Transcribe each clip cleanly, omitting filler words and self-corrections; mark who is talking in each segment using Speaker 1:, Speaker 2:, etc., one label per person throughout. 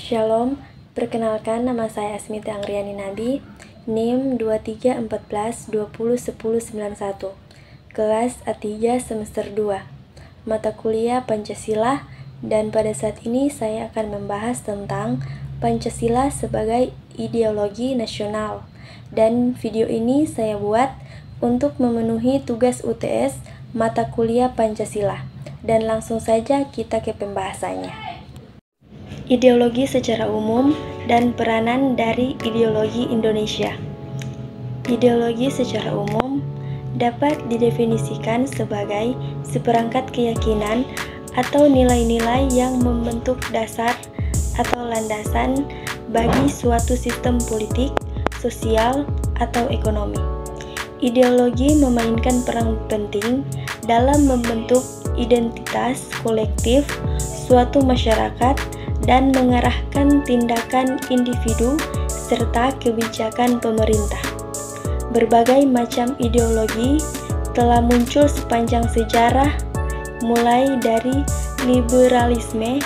Speaker 1: Shalom, perkenalkan nama saya Asmita Angriani Nabi, NIM 2314201091, kelas A3 semester 2, mata kuliah Pancasila, dan pada saat ini saya akan membahas tentang Pancasila sebagai ideologi nasional. Dan video ini saya buat untuk memenuhi tugas UTS mata kuliah Pancasila. Dan langsung saja kita ke pembahasannya. Ideologi secara umum dan peranan dari ideologi Indonesia. Ideologi secara umum dapat didefinisikan sebagai seperangkat keyakinan atau nilai-nilai yang membentuk dasar atau landasan bagi suatu sistem politik, sosial, atau ekonomi. Ideologi memainkan peran penting dalam membentuk identitas kolektif suatu masyarakat dan mengarahkan tindakan individu serta kebijakan pemerintah. Berbagai macam ideologi telah muncul sepanjang sejarah, mulai dari liberalisme,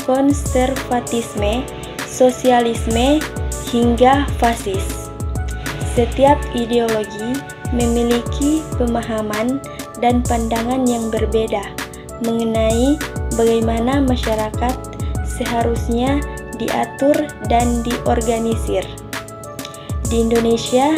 Speaker 1: konservatisme, sosialisme, hingga fasis. Setiap ideologi memiliki pemahaman dan pandangan yang berbeda mengenai bagaimana masyarakat seharusnya diatur dan diorganisir. Di Indonesia,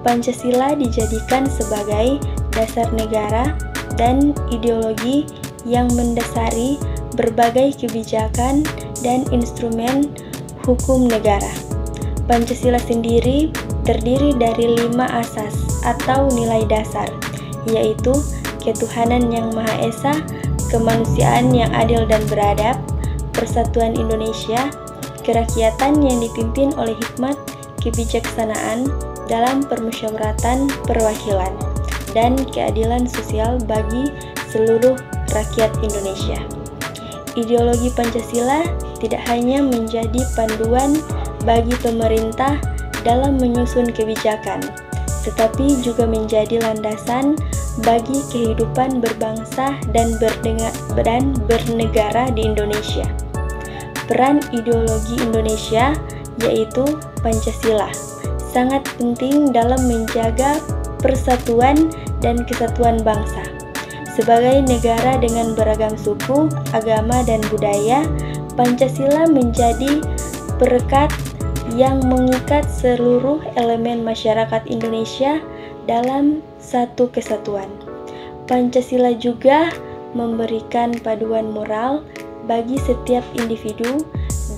Speaker 1: Pancasila dijadikan sebagai dasar negara dan ideologi yang mendasari berbagai kebijakan dan instrumen hukum negara. Pancasila sendiri terdiri dari 5 asas atau nilai dasar, yaitu ketuhanan yang Maha Esa, kemanusiaan yang adil dan beradab, persatuan Indonesia, kerakyatan yang dipimpin oleh hikmat kebijaksanaan dalam permusyawaratan perwakilan, dan keadilan sosial bagi seluruh rakyat Indonesia. Ideologi Pancasila tidak hanya menjadi panduan bagi pemerintah dalam menyusun kebijakan, tetapi juga menjadi landasan bagi kehidupan berbangsa dan bernegara di Indonesia. Peran ideologi Indonesia, yaitu Pancasila, sangat penting dalam menjaga persatuan dan kesatuan bangsa. Sebagai negara dengan beragam suku, agama, dan budaya, Pancasila menjadi perekat yang mengikat seluruh elemen masyarakat Indonesia dalam satu kesatuan. Pancasila juga memberikan paduan moral bagi setiap individu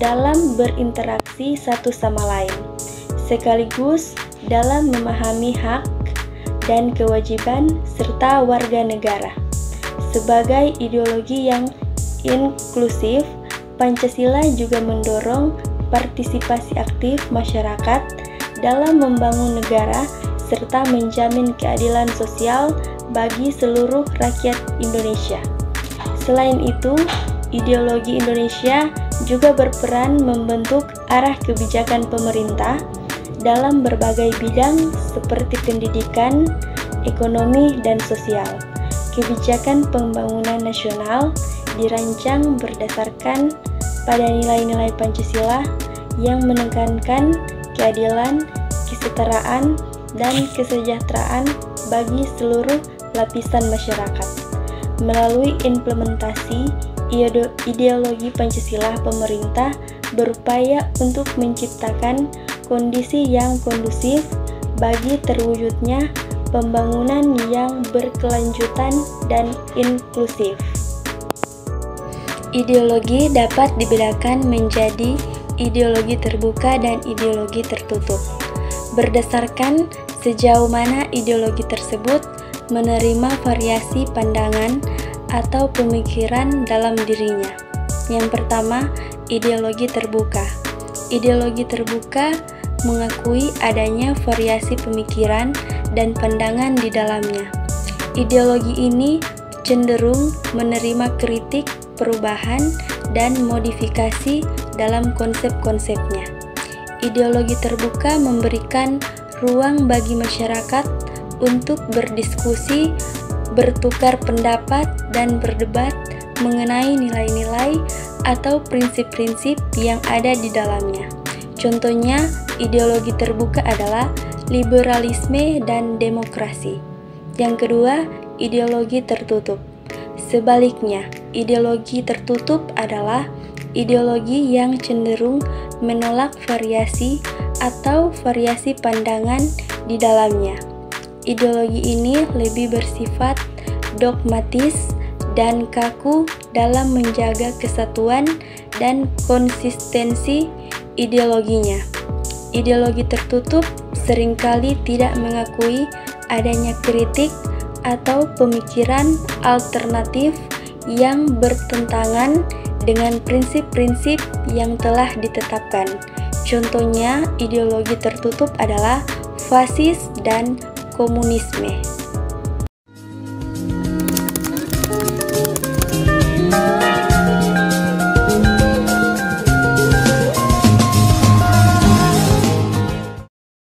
Speaker 1: dalam berinteraksi satu sama lain, sekaligus dalam memahami hak dan kewajiban serta warga negara. Sebagai ideologi yang inklusif, Pancasila juga mendorong partisipasi aktif masyarakat dalam membangun negara serta menjamin keadilan sosial bagi seluruh rakyat Indonesia. Selain itu, ideologi Indonesia juga berperan membentuk arah kebijakan pemerintah dalam berbagai bidang seperti pendidikan, ekonomi, dan sosial. Kebijakan pembangunan nasional dirancang berdasarkan pada nilai-nilai Pancasila yang menekankan keadilan, kesetaraan, dan kesejahteraan bagi seluruh lapisan masyarakat. Melalui implementasi ideologi Pancasila, pemerintah berupaya untuk menciptakan kondisi yang kondusif bagi terwujudnya pembangunan yang berkelanjutan dan inklusif. Ideologi dapat dibedakan menjadi ideologi terbuka dan ideologi tertutup, berdasarkan sejauh mana ideologi tersebut menerima variasi pandangan atau pemikiran dalam dirinya. Yang pertama, ideologi terbuka. Ideologi terbuka mengakui adanya variasi pemikiran dan pandangan di dalamnya. Ideologi ini cenderung menerima kritik, perubahan, dan modifikasi dalam konsep-konsepnya. Ideologi terbuka memberikan ruang bagi masyarakat untuk berdiskusi, bertukar pendapat, dan berdebat mengenai nilai-nilai atau prinsip-prinsip yang ada di dalamnya. Contohnya, ideologi terbuka adalah liberalisme dan demokrasi. Yang kedua, ideologi tertutup. Sebaliknya, ideologi tertutup adalah ideologi yang cenderung menolak variasi atau variasi pandangan di dalamnya. Ideologi ini lebih bersifat dogmatis dan kaku dalam menjaga kesatuan dan konsistensi ideologinya. Ideologi tertutup seringkali tidak mengakui adanya kritik atau pemikiran alternatif yang bertentangan dengan prinsip-prinsip yang telah ditetapkan. Contohnya, ideologi tertutup adalah fasis dan komunisme.